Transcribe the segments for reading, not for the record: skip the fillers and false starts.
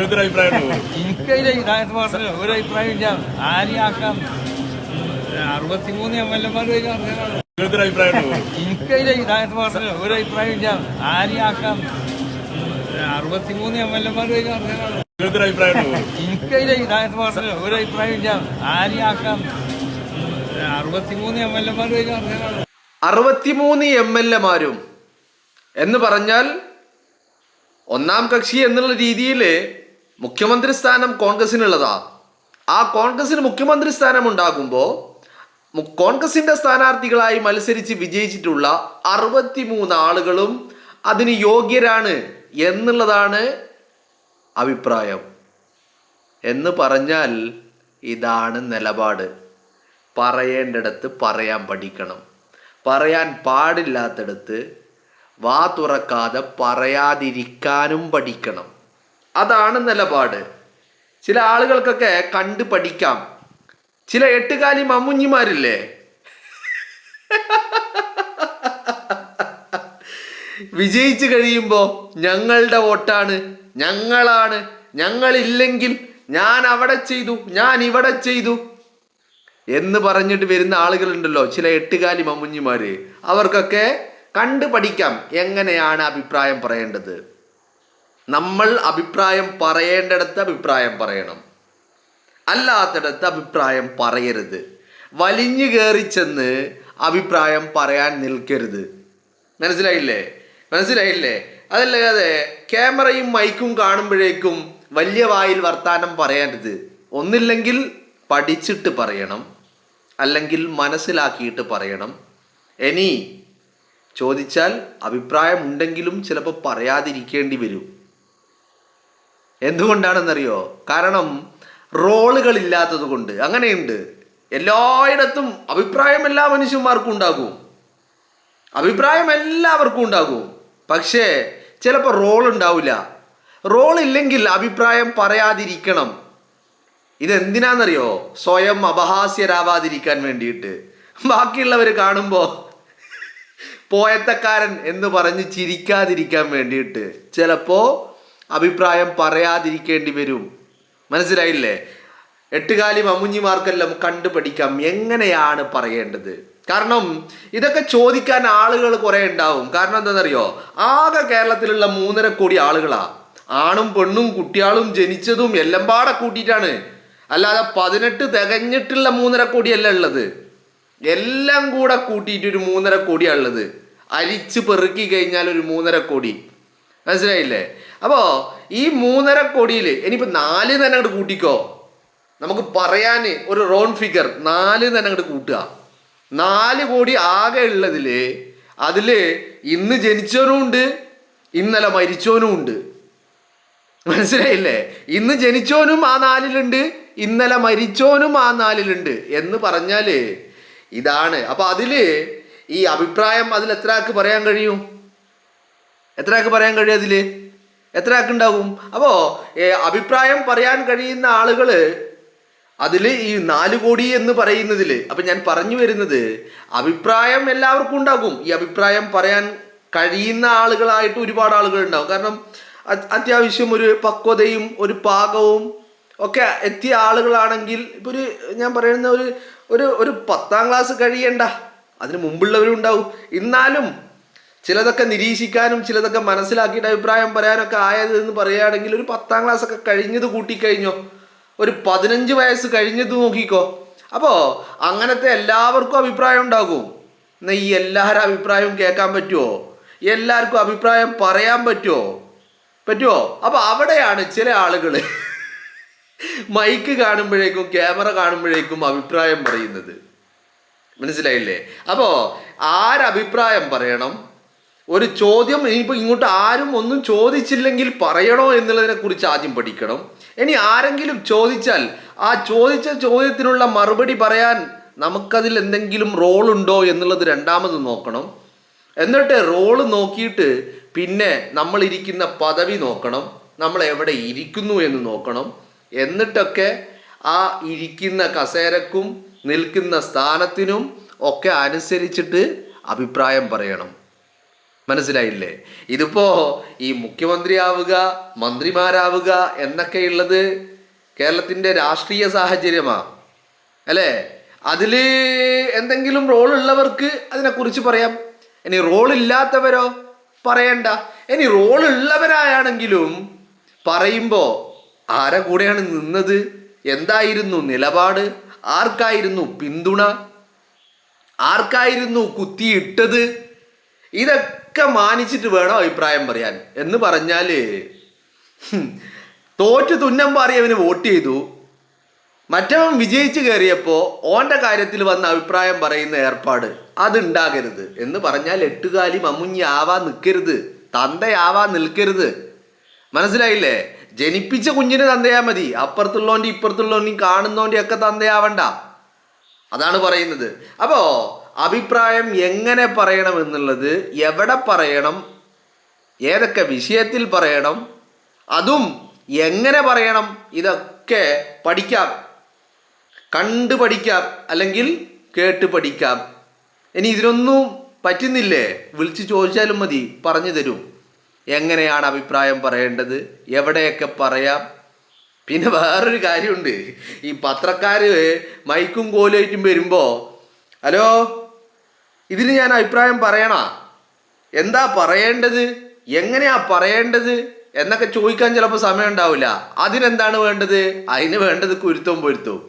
എനിക്കതിലെ ഇതായിട്ട് പറഞ്ഞ ഒരു അഭിപ്രായം ഇല്ല. ആരെയാക്കാം 63 MLA-മാർ എനിക്കതിലെ ഇതായിട്ട് പറഞ്ഞ ഒരു അഭിപ്രായം ഇല്ല. ആരെയാക്കാം 63 MLA-മാർ എനിക്കതിലെ ഇതായിട്ട് പറഞ്ഞ ഒരു അഭിപ്രായം ഇല്ല. ആരെയാക്കാം 63 MLA-മാർ 63 MLA-മാരും എന്ന് പറഞ്ഞാൽ ഒന്നാം കക്ഷി എന്നുള്ള രീതിയിൽ മുഖ്യമന്ത്രി സ്ഥാനം കോൺഗ്രസിനുള്ളതാ. ആ കോൺഗ്രസിന് മുഖ്യമന്ത്രി സ്ഥാനം ഉണ്ടാകുമ്പോൾ കോൺഗ്രസിന്റെ സ്ഥാനാർത്ഥികളായി മത്സരിച്ച് വിജയിച്ചിട്ടുള്ള 63 ആളുകളും അതിന് യോഗ്യരാണ് എന്നുള്ളതാണ് അഭിപ്രായം. എന്ന് പറഞ്ഞാൽ ഇതാണ് നിലപാട്. പറയേണ്ടിടത്ത് പറയാൻ പഠിക്കണം, പറയാൻ പാടില്ലാത്തടത്ത് വാ തുറക്കാതെ പറയാതിരിക്കാനും പഠിക്കണം. അതാണ് നിലപാട്. ചില ആളുകൾക്കൊക്കെ കണ്ട് പഠിക്കാം. ചില എട്ടുകാലി മമ്മുഞ്ഞിമാരില്ലേ, വിജയിച്ചു കഴിയുമ്പോൾ ഞങ്ങളുടെ വോട്ടാണ്, ഞങ്ങളാണ്, ഞങ്ങളില്ലെങ്കിൽ ഞാൻ അവിടെ ചെയ്തു, ഞാൻ ഇവിടെ ചെയ്തു എന്ന് പറഞ്ഞിട്ട് വരുന്ന ആളുകളുണ്ടല്ലോ, ചില എട്ടുകാലി മമ്മുഞ്ഞിമാര്. അവർക്കൊക്കെ കണ്ടു പഠിക്കാം എങ്ങനെയാണ് അഭിപ്രായം പറയേണ്ടത്. നമ്മൾ അഭിപ്രായം പറയേണ്ടിടത്ത് അഭിപ്രായം പറയണം, അല്ലാത്തിടത്ത് അഭിപ്രായം പറയരുത്. വലിഞ്ഞു കയറി ചെന്ന് അഭിപ്രായം പറയാൻ നിൽക്കരുത്. മനസ്സിലായില്ലേ? അതല്ലാതെ ക്യാമറയും മൈക്കും കാണുമ്പോഴേക്കും വലിയ വായിൽ വർത്താനം പറയരുത്. ഒന്നില്ലെങ്കിൽ പഠിച്ചിട്ട് പറയണം, അല്ലെങ്കിൽ മനസ്സിലാക്കിയിട്ട് പറയണം. ഇനി ചോദിച്ചാൽ അഭിപ്രായം ഉണ്ടെങ്കിലും ചിലപ്പോൾ പറയാതിരിക്കേണ്ടി വരും. എന്തുകൊണ്ടാണെന്നറിയോ? കാരണം റോളുകൾ ഇല്ലാത്തത് കൊണ്ട്. അങ്ങനെയുണ്ട്. എല്ലായിടത്തും അഭിപ്രായം എല്ലാ മനുഷ്യന്മാർക്കും ഉണ്ടാകും, അഭിപ്രായം എല്ലാവർക്കും ഉണ്ടാകും. പക്ഷേ ചിലപ്പോൾ റോൾ ഉണ്ടാവില്ല. റോൾ ഇല്ലെങ്കിൽ അഭിപ്രായം പറയാതിരിക്കണം. ഇതെന്തിനാണെന്നറിയോ? സ്വയം അപഹാസ്യരാവാതിരിക്കാൻ വേണ്ടിയിട്ട്. ബാക്കിയുള്ളവർ കാണുമ്പോൾ പോയത്തക്കാരൻ എന്ന് പറഞ്ഞ് ചിരിക്കാതിരിക്കാൻ വേണ്ടിയിട്ട് ചിലപ്പോൾ അഭിപ്രായം പറയാതിരിക്കേണ്ടി വരും. മനസ്സിലായില്ലേ? എട്ടുകാലി മമ്മുഞ്ഞിമാർക്കെല്ലാം കണ്ടുപഠിക്കാം എങ്ങനെയാണ് പറയേണ്ടത്. കാരണം ഇതൊക്കെ ചോദിക്കാൻ ആളുകൾ കുറെ ഉണ്ടാവും. കാരണം എന്താണെന്നറിയോ? ആകെ കേരളത്തിലുള്ള 3.5 കോടി ആളുകളാ. ആണും പെണ്ണും കുട്ടികളും ജനിച്ചതും എല്ലാം പാടെ കൂട്ടിയിട്ടാണ്. അല്ലാതെ 18 തികഞ്ഞിട്ടുള്ള 3.5 കോടിയല്ല ഉള്ളത്. എല്ലാം കൂടെ കൂട്ടിയിട്ട് ഒരു 3.5 കോടിയാണ് ഉള്ളത്. അരിച്ച് പെറുക്കി കഴിഞ്ഞാൽ ഒരു 3.5 കോടി. മനസ്സിലായില്ലേ? അപ്പോൾ ഈ 3.5 കോടിയിൽ ഇനിയിപ്പോൾ 4 തന്നെ അങ്ങോട്ട് കൂട്ടിക്കോ. നമുക്ക് പറയാൻ ഒരു റൗണ്ട് ഫിഗർ 4 തന്നെ അങ്ങോട്ട് കൂട്ടുക. 4 കോടി ആകെ ഉള്ളതിൽ അതിൽ ഇന്ന് ജനിച്ചവനും ഉണ്ട്, ഇന്നലെ മരിച്ചവനും ഉണ്ട്. മനസ്സിലായില്ലേ? ഇന്ന് ജനിച്ചവനും ആ 4-ലുണ്ട്, ഇന്നലെ മരിച്ചവനും ആ 4-ലുണ്ട് എന്ന് പറഞ്ഞാൽ ഇതാണ്. അപ്പോൾ അതിൽ ഈ അഭിപ്രായം അതിൽ എത്ര ആൾക്ക് പറയാൻ കഴിയും? അതിൽ എത്ര ആൾക്കുണ്ടാവും? അപ്പോൾ അഭിപ്രായം പറയാൻ കഴിയുന്ന ആളുകൾ അതിൽ ഈ 4 കോടി എന്ന് പറയുന്നതിൽ. അപ്പം ഞാൻ പറഞ്ഞു വരുന്നത്, അഭിപ്രായം എല്ലാവർക്കും ഉണ്ടാകും. ഈ അഭിപ്രായം പറയാൻ കഴിയുന്ന ആളുകളായിട്ട് ഒരുപാട് ആളുകൾ ഉണ്ടാകും. കാരണം അത്യാവശ്യം ഒരു പക്വതയും ഒരു പാകവും ഒക്കെ എത്തിയ ആളുകളാണെങ്കിൽ ഇപ്പോൾ ഞാൻ പറയുന്ന ഒരു 10ാം ക്ലാസ് കഴിയണ്ട, അതിന് മുമ്പുള്ളവരും ഉണ്ടാവും. എന്നാലും ചിലതൊക്കെ നിരീക്ഷിക്കാനും ചിലതൊക്കെ മനസ്സിലാക്കിയിട്ട് അഭിപ്രായം പറയാനൊക്കെ ആയത് എന്ന് പറയുകയാണെങ്കിൽ ഒരു 10ാം ക്ലാസ് ഒക്കെ കഴിഞ്ഞത് കൂട്ടിക്കഴിഞ്ഞോ, ഒരു 15 വയസ്സ് കഴിഞ്ഞത് നോക്കിക്കോ. അപ്പോൾ അങ്ങനത്തെ എല്ലാവർക്കും അഭിപ്രായം ഉണ്ടാകും. എന്നാൽ ഈ എല്ലാവരുടെ അഭിപ്രായവും കേൾക്കാൻ പറ്റുമോ? എല്ലാവർക്കും അഭിപ്രായം പറയാൻ പറ്റുമോ? അപ്പോൾ അവിടെയാണ് ചില ആളുകൾ മൈക്ക് കാണുമ്പോഴേക്കും ക്യാമറ കാണുമ്പോഴേക്കും അഭിപ്രായം പറയുന്നത്. മനസ്സിലായില്ലേ? അപ്പോൾ ആരഭിപ്രായം പറയണം? ഒരു ചോദ്യം ഇനിയിപ്പോൾ ഇങ്ങോട്ട് ആരും ഒന്നും ചോദിച്ചില്ലെങ്കിൽ പറയണോ എന്നുള്ളതിനെ കുറിച്ച് ആദ്യം പഠിക്കണം. ഇനി ആരെങ്കിലും ചോദിച്ചാൽ ആ ചോദിച്ച ചോദ്യത്തിനുള്ള മറുപടി പറയാൻ നമുക്കതിൽ എന്തെങ്കിലും റോളുണ്ടോ എന്നുള്ളത് രണ്ടാമത് നോക്കണം. എന്നിട്ട് റോള് നോക്കിയിട്ട് പിന്നെ നമ്മളിരിക്കുന്ന പദവി നോക്കണം, നമ്മൾ എവിടെ ഇരിക്കുന്നു എന്ന് നോക്കണം. എന്നിട്ടൊക്കെ ആ ഇരിക്കുന്ന കസേരക്കും നിൽക്കുന്ന സ്ഥാനത്തിനും ഒക്കെ അനുസരിച്ചിട്ട് അഭിപ്രായം പറയണം. മനസ്സിലായില്ലേ? ഇതിപ്പോ ഈ മുഖ്യമന്ത്രിയാവുക, മന്ത്രിമാരാവുക എന്നൊക്കെയുള്ളത് കേരളത്തിന്റെ രാഷ്ട്രീയ സാഹചര്യമാ അല്ലേ? അതിൽ എന്തെങ്കിലും റോൾ ഉള്ളവർക്ക് അതിനെക്കുറിച്ച് പറയാം. ഇനി റോൾ ഇല്ലാത്തവരോ പറയണ്ട. ഇനി റോൾ ഉള്ളവരായാണെങ്കിലും പറയുമ്പോൾ ആരെ കൂടെയാണ് നിന്നത്, എന്തായിരുന്നു നിലപാട്, ആർക്കായിരുന്നു പിന്തുണ, ആർക്കായിരുന്നു കുത്തിയിട്ടത്, ഇതൊക്കെ മാനിച്ചിട്ട് വേണം അഭിപ്രായം പറയാൻ. എന്ന് പറഞ്ഞാൽ തോറ്റു തുന്നം പാറിയവന് വോട്ട് ചെയ്തു, മറ്റവൻ വിജയിച്ചു കയറിയപ്പോൾ ഓൻ്റെ കാര്യത്തിൽ വന്ന അഭിപ്രായം പറയുന്ന ഏർപ്പാട് അതുണ്ടാകരുത്. എന്ന് പറഞ്ഞാൽ എട്ടുകാലി മമ്മുഞ്ഞി ആവാൻ നിൽക്കരുത്, തന്തയാവാൻ നിൽക്കരുത്. മനസ്സിലായില്ലേ? ജനിപ്പിച്ച കുഞ്ഞിന് തന്തയാ മതി, അപ്പുറത്തുള്ളോൻ്റെ ഇപ്പുറത്തുള്ളോൻ്റെയും കാണുന്നോൻ്റെ ഒക്കെ തന്തയാവണ്ട. അതാണ് പറയുന്നത്. അപ്പോൾ അഭിപ്രായം എങ്ങനെ പറയണം എന്നുള്ളത്, എവിടെ പറയണം, ഏതൊക്കെ വിഷയത്തിൽ പറയണം, അതും എങ്ങനെ പറയണം, ഇതൊക്കെ പഠിക്കാം. കണ്ടു പഠിക്കാം, അല്ലെങ്കിൽ കേട്ട് പഠിക്കാം. ഇനി ഇതിനൊന്നും പറ്റുന്നില്ലേ, വിളിച്ച് ചോദിച്ചാലും മതി, പറഞ്ഞു തരും എങ്ങനെയാണ് അഭിപ്രായം പറയേണ്ടത്, എവിടെയൊക്കെ പറയാം. പിന്നെ വേറൊരു കാര്യമുണ്ട്, ഈ പത്രക്കാർ മൈക്കും കോലുമായിട്ടും വരുമ്പോൾ ഹലോ ഇതിന് ഞാൻ അഭിപ്രായം പറയണ, എന്താ പറയേണ്ടത്, എങ്ങനെയാ പറയേണ്ടത് എന്നൊക്കെ ചോദിക്കാൻ ചിലപ്പോൾ സമയം ഉണ്ടാവില്ല. അതിനെന്താണ് വേണ്ടത്? അതിന് വേണ്ടത് കുരുത്തവും പൊരുത്തവും.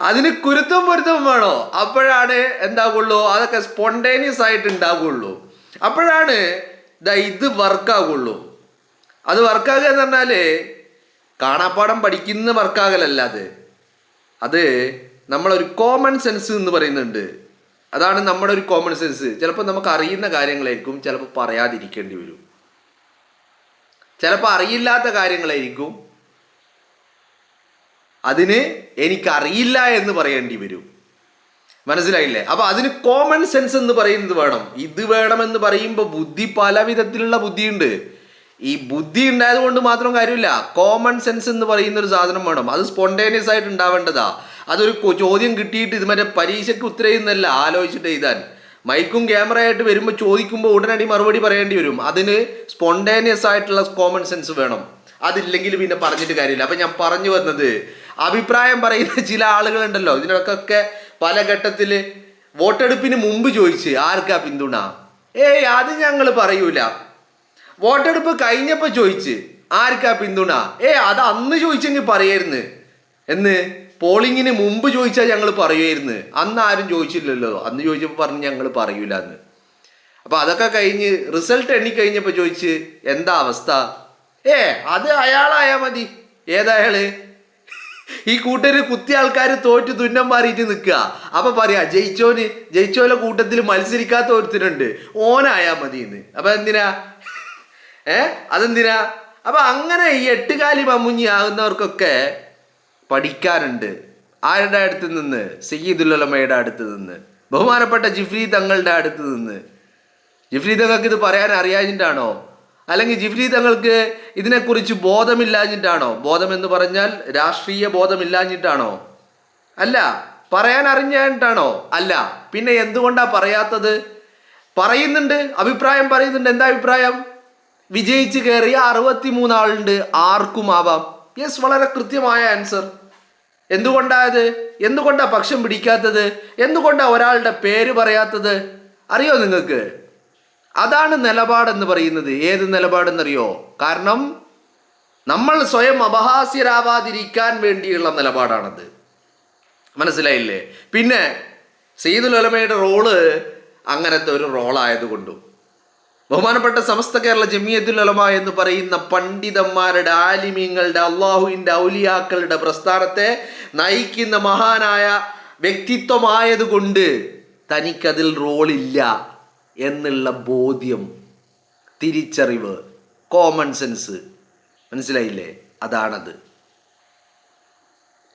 അതിന് കുരുത്തവും പൊരുത്തവും വേണോ? അപ്പോഴാണ് എന്താകുള്ളൂ, അതൊക്കെ സ്പോണ്ടേനിയസ് ആയിട്ട് ഉണ്ടാകുള്ളൂ. അപ്പോഴാണ് ഇത് വർക്കാകുള്ളൂ. അത് വർക്കാകുക എന്ന് പറഞ്ഞാൽ കാണാപ്പാടം പഠിക്കുന്ന വർക്കാകലല്ല, അത് നമ്മളൊരു കോമൺ സെൻസ് എന്ന് പറയുന്നുണ്ട്. അതാണ് നമ്മുടെ ഒരു കോമൺ സെൻസ്. ചിലപ്പോൾ നമുക്ക് അറിയുന്ന കാര്യങ്ങളായിരിക്കും ചിലപ്പോൾ പറയാതിരിക്കേണ്ടി വരും, ചിലപ്പോൾ അറിയില്ലാത്ത കാര്യങ്ങളായിരിക്കും അതിന് എനിക്കറിയില്ല എന്ന് പറയേണ്ടി വരും. മനസ്സിലായില്ലേ? അപ്പോൾ അതിന് കോമൺ സെൻസ് എന്ന് പറയുന്നത് വേണം. ഇത് വേണമെന്ന് പറയുമ്പോൾ ബുദ്ധി പല വിധത്തിലുള്ള ബുദ്ധിയുണ്ട്. ഈ ബുദ്ധി ഉണ്ടായത് കൊണ്ട് മാത്രം കാര്യമില്ല, കോമൺ സെൻസ് എന്ന് പറയുന്ന ഒരു സാധനം വേണം. അത് സ്പോണ്ടേനിയസ് ആയിട്ട് ഉണ്ടാവേണ്ടതാ. അതൊരു ചോദ്യം കിട്ടിയിട്ട് ഇത് മറ്റേ പരീക്ഷയ്ക്ക് ഉത്തരം ചെയ്യുന്നല്ല, ആലോചിച്ചിട്ട് എഴുതാൻ. മൈക്കും ക്യാമറയായിട്ട് വരുമ്പോൾ ചോദിക്കുമ്പോൾ ഉടനടി മറുപടി പറയേണ്ടി വരും. അതിന് സ്പോണ്ടേനിയസ് ആയിട്ടുള്ള കോമൺ സെൻസ് വേണം. അതില്ലെങ്കിൽ പിന്നെ പറഞ്ഞിട്ട് കാര്യമില്ല. അപ്പം ഞാൻ പറഞ്ഞു വന്നത്, അഭിപ്രായം പറയുന്ന ചില ആളുകളുണ്ടല്ലോ, ഇതിനൊക്കെ പല ഘട്ടത്തിൽ വോട്ടെടുപ്പിന് മുമ്പ് ചോദിച്ച് ആർക്കാ പിന്തുണ, അത് ഞങ്ങൾ പറയൂല. വോട്ടെടുപ്പ് കഴിഞ്ഞപ്പോൾ ചോദിച്ച് ആർക്കാ പിന്തുണ, അത് അന്ന് ചോദിച്ചെങ്കിൽ പറയായിരുന്നു എന്ന് പോളിങ്ങിന് മുമ്പ് ചോദിച്ചാൽ ഞങ്ങൾ പറയുമായിരുന്നു. അന്ന് ആരും ചോദിച്ചില്ലല്ലോ, അന്ന് ചോദിച്ചപ്പോൾ പറഞ്ഞ് ഞങ്ങൾ പറയൂല എന്ന്. അപ്പം അതൊക്കെ കഴിഞ്ഞ് റിസൾട്ട് എണ്ണിക്കഴിഞ്ഞപ്പോൾ ചോദിച്ച് എന്താ അവസ്ഥ, അത് അയാളായാൽ മതി. ഏതായാള് ഈ കൂട്ടര് കുത്തിയ ആൾക്കാർ തോറ്റു തുന്നം മാറിയിട്ട് നിൽക്കുക. അപ്പൊ പറയാ ജയിച്ചോലെ കൂട്ടത്തിൽ മത്സരിക്കാത്ത ഒരുത്തനുണ്ട്, ഓനായാൽ മതി എന്ന്. അപ്പൊ എന്തിനാ അതെന്തിനാ? അപ്പൊ അങ്ങനെ ഈ എട്ടുകാലി മമ്മുഞ്ഞി ആകുന്നവർക്കൊക്കെ പഠിക്കാനുണ്ട്. ആരുടെ അടുത്ത് നിന്ന്? സയ്യിദുൽ ഉലമയുടെ അടുത്ത് നിന്ന്, ബഹുമാനപ്പെട്ട ജിഫ്രി തങ്ങളുടെ അടുത്ത് നിന്ന്. ജിഫ്രി തങ്ങൾക്ക് ഇത് പറയാൻ അറിയാഞ്ഞിട്ടാണോ? അല്ലെങ്കിൽ ജിഫ്രി തങ്ങൾക്ക് ഇതിനെക്കുറിച്ച് ബോധമില്ലാഞ്ഞിട്ടാണോ? ബോധം എന്ന് പറഞ്ഞാൽ രാഷ്ട്രീയ ബോധമില്ലാഞ്ഞിട്ടാണോ? അല്ല. പറയാൻ അറിഞ്ഞിട്ടാണോ? അല്ല. പിന്നെ എന്തുകൊണ്ടാ പറയാത്തത്? പറയുന്നുണ്ട്, അഭിപ്രായം പറയുന്നുണ്ട്. എന്താ അഭിപ്രായം? വിജയിച്ച് കയറിയ 63 ആളുണ്ട്, ആർക്കും ആവാം. യെസ്, വളരെ കൃത്യമായ ആൻസർ. എന്തുകൊണ്ടായത്? എന്തുകൊണ്ടാ പക്ഷം പിടിക്കാത്തത്? എന്തുകൊണ്ടാ ഒരാളുടെ പേര് പറയാത്തത്? അറിയോ നിങ്ങൾക്ക്? അതാണ് നിലപാടെന്ന് പറയുന്നത്. ഏത് നിലപാടെന്നറിയോ? കാരണം നമ്മൾ സ്വയം അപഹാസ്യരാവാതിരിക്കാൻ വേണ്ടിയുള്ള നിലപാടാണത്. മനസ്സിലായില്ലേ? പിന്നെ സയ്യിദുൽ ഉലമയുടെ റോള് അങ്ങനത്തെ ഒരു റോളായതുകൊണ്ടും ബഹുമാനപ്പെട്ട സമസ്ത കേരള ജമിയത്തുൽ ഉലമ എന്ന് പറയുന്ന പണ്ഡിതന്മാരുടെ, ആലിമീങ്ങളുടെ, അള്ളാഹുവിൻ്റെ ഔലിയാക്കളുടെ പ്രസ്ഥാനത്തെ നയിക്കുന്ന മഹാനായ വ്യക്തിത്വമായതുകൊണ്ട് തനിക്കതിൽ റോളില്ല എന്നുള്ള ബോധ്യം, തിരിച്ചറിവ്, കോമൺ സെൻസ്. മനസ്സിലായില്ലേ? അതാണത്.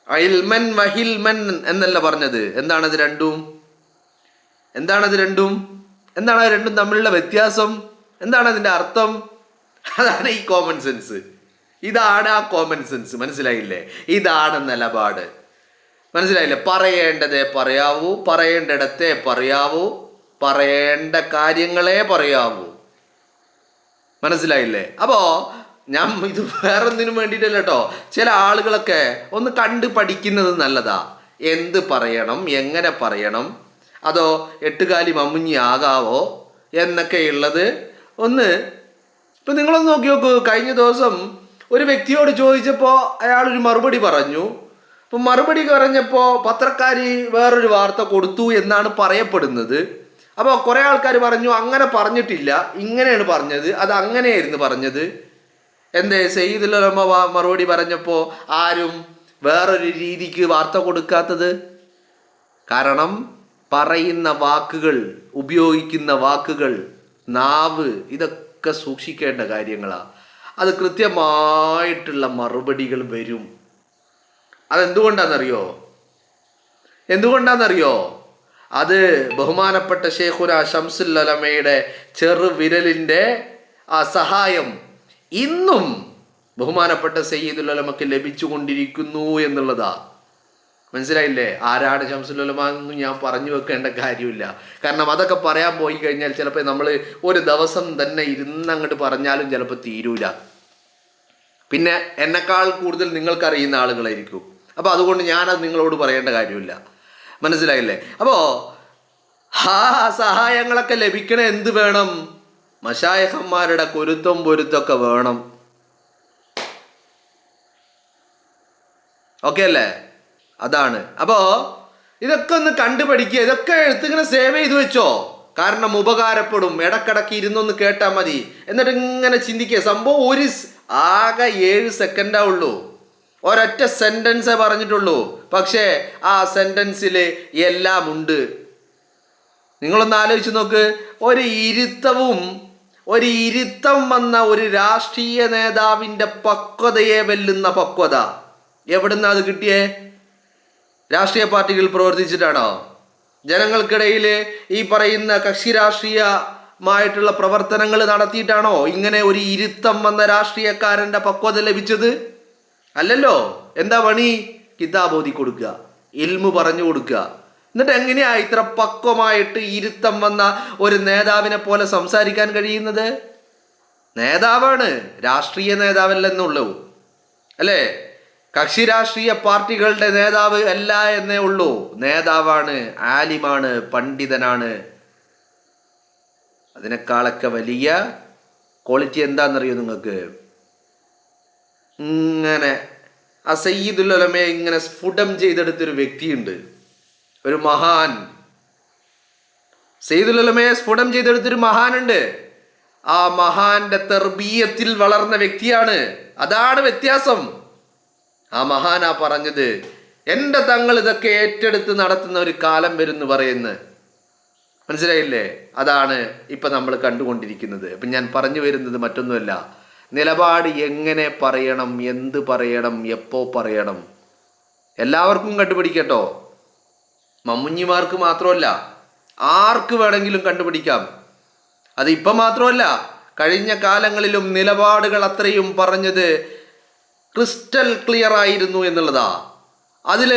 ഇൽമൻ വഹിൽമൻ എന്നല്ല പറഞ്ഞത്. എന്താണത് രണ്ടും? എന്താണ് രണ്ടും തമ്മിലുള്ള വ്യത്യാസം? എന്താണ് അതിൻ്റെ അർത്ഥം? അതാണ് ഈ കോമൺ സെൻസ്. ഇതാണ് ആ കോമൺ സെൻസ്. മനസ്സിലായില്ലേ? ഇതാണ് നിലപാട്. മനസ്സിലായില്ലേ? പറയേണ്ടതേ പറയാവൂ, പറയേണ്ടിടത്തേ പറയാവൂ, പറയേണ്ട കാര്യങ്ങളെ പറയാവൂ. മനസ്സിലായില്ലേ? അപ്പോൾ ഞാൻ ഇത് വേറൊന്നിനും വേണ്ടിയിട്ടല്ല കേട്ടോ. ചില ആളുകളൊക്കെ ഒന്ന് കണ്ട് പഠിക്കുന്നത് നല്ലതാ. എന്ത് പറയണം, എങ്ങനെ പറയണം, അതോ എട്ടുകാലി മമ്മുഞ്ഞി ആകാവോ എന്നൊക്കെയുള്ളത് ഒന്ന്. ഇപ്പം നിങ്ങളൊന്ന് നോക്കി നോക്കൂ. കഴിഞ്ഞ ദിവസം ഒരു വ്യക്തിയോട് ചോദിച്ചപ്പോൾ അയാളൊരു മറുപടി പറഞ്ഞു. അപ്പം മറുപടി പറഞ്ഞപ്പോൾ പത്രക്കാരി വേറൊരു വാർത്ത കൊടുത്തു എന്നാണ് പറയപ്പെടുന്നത്. അപ്പോൾ കുറേ ആൾക്കാർ പറഞ്ഞു അങ്ങനെ പറഞ്ഞിട്ടില്ല, ഇങ്ങനെയാണ് പറഞ്ഞത്, അത് അങ്ങനെയായിരുന്നു പറഞ്ഞത്. എന്തേ സയ്യിദുൽ ഉലമ മറുപടി പറഞ്ഞപ്പോൾ ആരും വേറൊരു രീതിക്ക് വാർത്ത കൊടുക്കാത്തത്? കാരണം പറയുന്ന വാക്കുകൾ, ഉപയോഗിക്കുന്ന വാക്കുകൾ, നാവ്, ഇതൊക്കെ സൂക്ഷിക്കേണ്ട കാര്യങ്ങളാണ്. അത് കൃത്യമായിട്ടുള്ള മറുപടികൾ വരും. എന്തുകൊണ്ടാണെന്നറിയോ? അത് ബഹുമാനപ്പെട്ട ശൈഖുന ശംസുൽ ഉലമയുടെ ചെറുവിരലിൻ്റെ ആ സഹായം ഇന്നും ബഹുമാനപ്പെട്ട സയ്യിദുൽ ഉലമക്ക് ലഭിച്ചുകൊണ്ടിരിക്കുന്നു എന്നുള്ളതാ. മനസ്സിലായില്ലേ? ആരാണ് ശംസുൽ ഉലമ എന്ന് ഞാൻ പറഞ്ഞു വെക്കേണ്ട കാര്യമില്ല. കാരണം അതൊക്കെ പറയാൻ പോയി കഴിഞ്ഞാൽ ചിലപ്പോൾ നമ്മൾ ഒരു ദിവസം തന്നെ ഇരുന്നങ്ങോട്ട് പറഞ്ഞാലും ചിലപ്പോൾ തീരൂല. പിന്നെ എന്നെക്കാൾ കൂടുതൽ നിങ്ങൾക്കറിയുന്ന ആളുകളായിരിക്കും. അപ്പോൾ അതുകൊണ്ട് ഞാനത് നിങ്ങളോട് പറയേണ്ട കാര്യമില്ല. മനസ്സിലായില്ലേ? അപ്പോൾ ആ സഹായങ്ങളൊക്കെ ലഭിക്കണ എന്ത് വേണം? മശായിഖന്മാരുടെ പൊരുത്തൊക്കെ വേണം. ഓക്കെ അല്ലേ? അതാണ്. അപ്പോൾ ഇതൊക്കെ ഒന്ന് കണ്ടുപഠിക്കുക. ഇതൊക്കെ എഴുത്തിങ്ങനെ സേവ് ചെയ്ത് വെച്ചോ. കാരണം ഉപകാരപ്പെടും. ഇടക്കിടക്ക് ഇരുന്നൊന്ന് കേട്ടാൽ മതി. എന്നിട്ട് ഇങ്ങനെ ചിന്തിക്കുക. സംഭവം ആകെ 7 സെക്കൻഡാ ഉള്ളൂ. ഒരൊറ്റ സെൻറ്റൻസേ പറഞ്ഞിട്ടുള്ളൂ. പക്ഷേ ആ സെൻറ്റൻസിൽ എല്ലാം ഉണ്ട്. നിങ്ങളൊന്ന് ആലോചിച്ച് നോക്ക്. ഒരു ഇരുത്തം വന്ന ഒരു രാഷ്ട്രീയ നേതാവിൻ്റെ പക്വതയെ വെല്ലുന്ന പക്വത എവിടുന്നാ അത് കിട്ടിയേ? രാഷ്ട്രീയ പാർട്ടികൾ പ്രവർത്തിച്ചിട്ടാണോ? ജനങ്ങൾക്കിടയിൽ ഈ പറയുന്ന കക്ഷി രാഷ്ട്രീയമായിട്ടുള്ള പ്രവർത്തനങ്ങൾ നടത്തിയിട്ടാണോ ഇങ്ങനെ ഒരു ഇരുത്തം വന്ന രാഷ്ട്രീയക്കാരൻ്റെ പക്വത ലഭിച്ചത്? അല്ലല്ലോ. എന്താ പണി? കിതാബ് ഓതി കൊടുക്കുക, ഇൽമു പറഞ്ഞു കൊടുക്കുക. എന്നിട്ട് എങ്ങനെയാ ഇത്ര പക്വമായിട്ട് ഇരുത്തം വന്ന ഒരു നേതാവിനെ പോലെ സംസാരിക്കാൻ കഴിയുന്നത്? നേതാവാണ്, രാഷ്ട്രീയ നേതാവല്ലെന്നുള്ളൂ അല്ലേ? കക്ഷി രാഷ്ട്രീയ പാർട്ടികളുടെ നേതാവ് അല്ല എന്നേ ഉള്ളൂ. നേതാവാണ്, ആലിമാണ്, പണ്ഡിതനാണ്. അതിനേക്കാളൊക്കെ വലിയ ക്വാളിറ്റി എന്താണെന്നറിയോ നിങ്ങൾക്ക്? ഇങ്ങനെ ആ സയ്യിദുൽ ഉലമയെ ഇങ്ങനെ സ്ഫുടം ചെയ്തെടുത്തൊരു വ്യക്തിയുണ്ട്, ഒരു മഹാൻ. സയ്യിദുൽ ഉലമയെ സ്ഫുടം ചെയ്തെടുത്തൊരു മഹാനുണ്ട്. ആ മഹാന്റെ തർബീയത്തിൽ വളർന്ന വ്യക്തിയാണ്. അതാണ് വ്യത്യാസം. ആ മഹാനാ പറഞ്ഞത്, എൻ്റെ തങ്ങൾ ഇതൊക്കെ ഏറ്റെടുത്ത് നടത്തുന്ന ഒരു കാലം വരുന്നു പറയുന്നത്. മനസ്സിലായില്ലേ? അതാണ് ഇപ്പം നമ്മൾ കണ്ടുകൊണ്ടിരിക്കുന്നത്. അപ്പം ഞാൻ പറഞ്ഞു വരുന്നത് മറ്റൊന്നുമല്ല, നിലപാട് എങ്ങനെ പറയണം, എന്ത് പറയണം, എപ്പോ പറയണം, എല്ലാവർക്കും കണ്ടുപിടിക്കട്ടോ. മമ്മുഞ്ഞിമാർക്ക് മാത്രമല്ല, ആർക്ക് വേണമെങ്കിലും കണ്ടുപിടിക്കാം. അത് ഇപ്പം മാത്രമല്ല, കഴിഞ്ഞ കാലങ്ങളിലും നിലപാടുകൾ അത്രയും പറഞ്ഞത് ക്രിസ്റ്റൽ ക്ലിയർ ആയിരുന്നു എന്നുള്ളതാ. അതിൽ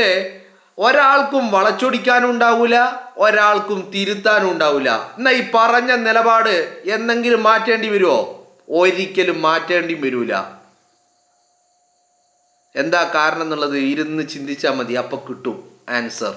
ഒരാൾക്കും വളച്ചൊടിക്കാനും ഉണ്ടാവില്ല, ഒരാൾക്കും തിരുത്താനും ഉണ്ടാവില്ല. എന്നാൽ ഈ പറഞ്ഞ നിലപാട് എന്തെങ്കിലും മാറ്റേണ്ടി വരുമോ? ഒരിക്കലും മാറ്റേണ്ടി വരൂല. എന്താ കാരണം എന്നുള്ളത് ഇരുന്ന് ചിന്തിച്ചാൽ മതി, അപ്പം കിട്ടും ആൻസർ.